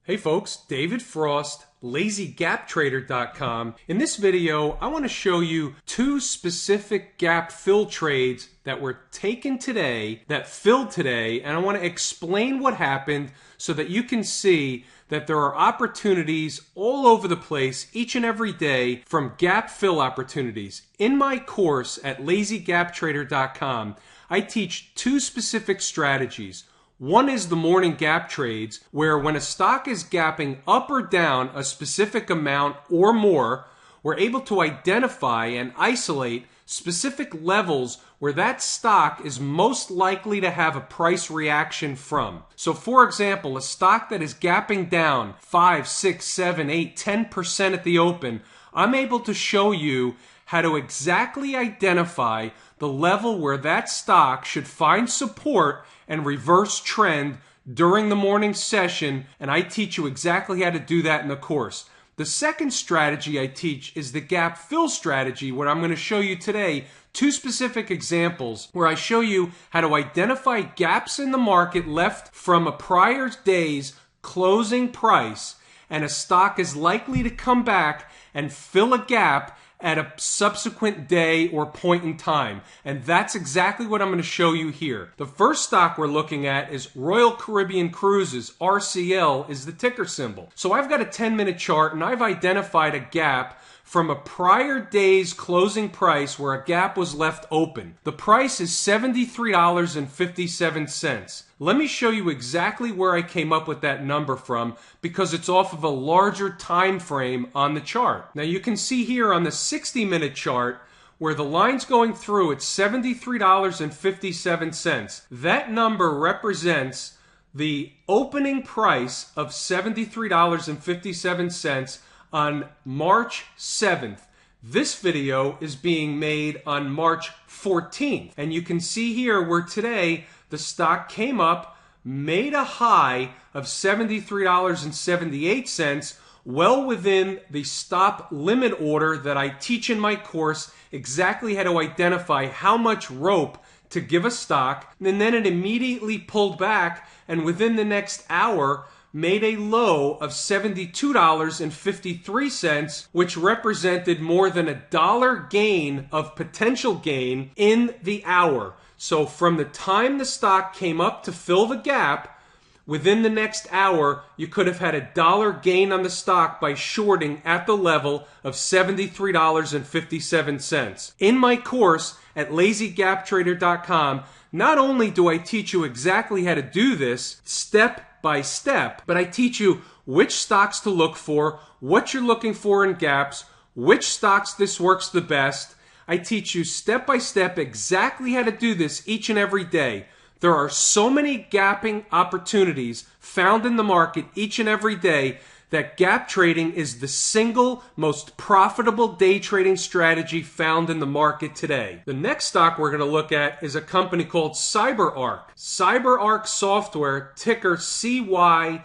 Hey folks, David Frost, LazyGapTrader.com. In this video, I want to show you two specific gap fill trades that were taken today, that filled today, and I want to explain what happened so that you can see that there are opportunities all over the place each and every day from gap fill opportunities. In my course at LazyGapTrader.com, I teach two specific strategies. One is the morning gap trades, where when a stock is gapping up or down a specific amount or more, we're able to identify and isolate specific levels where that stock is most likely to have a price reaction from. So for example, a stock that is gapping down 5, 6, 7, 8, 10% at the open, I'm able to show you how to exactly identify the level where that stock should find support and reverse trend during the morning session, and I teach you exactly how to do that in the course. The second strategy I teach is the gap fill strategy, where I'm going to show you today two specific examples where I show you how to identify gaps in the market left from a prior day's closing price, and a stock is likely to come back and fill a gap at a subsequent day or point in time. And that's exactly what I'm going to show you here. The first stock we're looking at is Royal Caribbean Cruises. RCL is the ticker symbol. So I've got a 10-minute chart and I've identified a gap from a prior day's closing price where a gap was left open. The price is $73.57. Let me show you exactly where I came up with that number from, because it's off of a larger time frame on the chart. Now you can see here on the 60-minute chart where the line's going through at $73.57. That number represents the opening price of $73.57 on March 7th. This video is being made on March 14th. And you can see here where today the stock came up, made a high of $73.78, well within the stop limit order that I teach in my course, exactly how to identify how much rope to give a stock. And then it immediately pulled back, and within the next hour made a low of $72.53, which represented more than $1 gain of potential gain in the hour. So from the time the stock came up to fill the gap, within the next hour, you could have had $1 gain on the stock by shorting at the level of $73.57. In my course at LazyGapTrader.com, not only do I teach you exactly how to do this step by step, but I teach you which stocks to look for, what you're looking for in gaps, which stocks this works the best. I teach you step by step exactly how to do this each and every day. There are so many gapping opportunities found in the market each and every day that gap trading is the single most profitable day trading strategy found in the market today. The next stock we're going to look at is a company called CyberArk. CyberArk Software, ticker CYBR.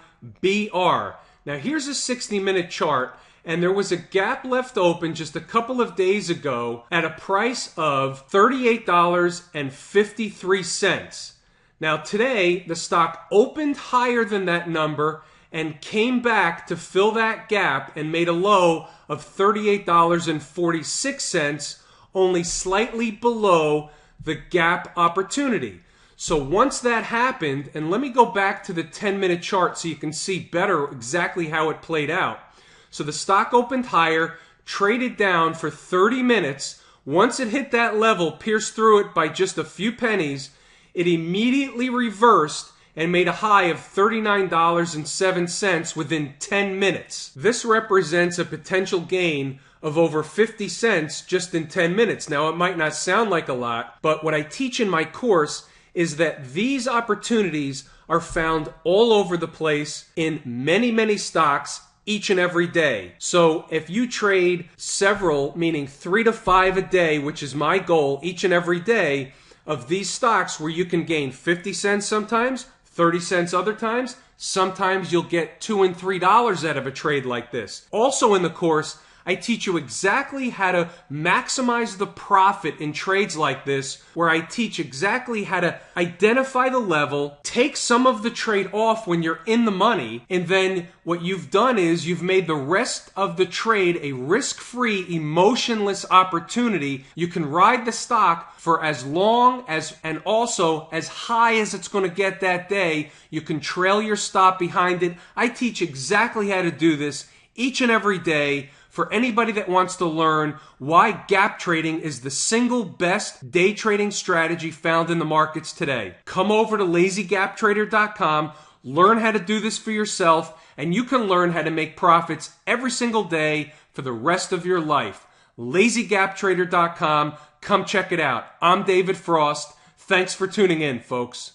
Now here's a 60-minute chart, and there was a gap left open just a couple of days ago at a price of $38.53. Now today, the stock opened higher than that number and came back to fill that gap and made a low of $38.46, only slightly below the gap opportunity. So once that happened, and let me go back to the 10-minute chart so you can see better exactly how it played out. So the stock opened higher, traded down for 30 minutes. Once it hit that level, pierced through it by just a few pennies, it immediately reversed and made a high of $39.07 within 10 minutes. This represents a potential gain of over 50 cents just in 10 minutes. Now, it might not sound like a lot, but what I teach in my course is that these opportunities are found all over the place in many, many stocks each and every day. So if you trade several, meaning 3 to 5 a day, which is my goal each and every day, of these stocks where you can gain 50 cents sometimes, 30 cents other times, sometimes you'll get $2 and $3 out of a trade like this. Also in the course, I teach you exactly how to maximize the profit in trades like this, where I teach exactly how to identify the level, take some of the trade off when you're in the money, and then what you've done is you've made the rest of the trade a risk-free, emotionless opportunity. You can ride the stock for as long as and also as high as it's going to get that day. You can trail your stop behind it. I teach exactly how to do this each and every day for anybody that wants to learn why gap trading is the single best day trading strategy found in the markets today. Come over to lazygaptrader.com, learn how to do this for yourself, and you can learn how to make profits every single day for the rest of your life. lazygaptrader.com. Come check it out. I'm David Frost. Thanks for tuning in, folks.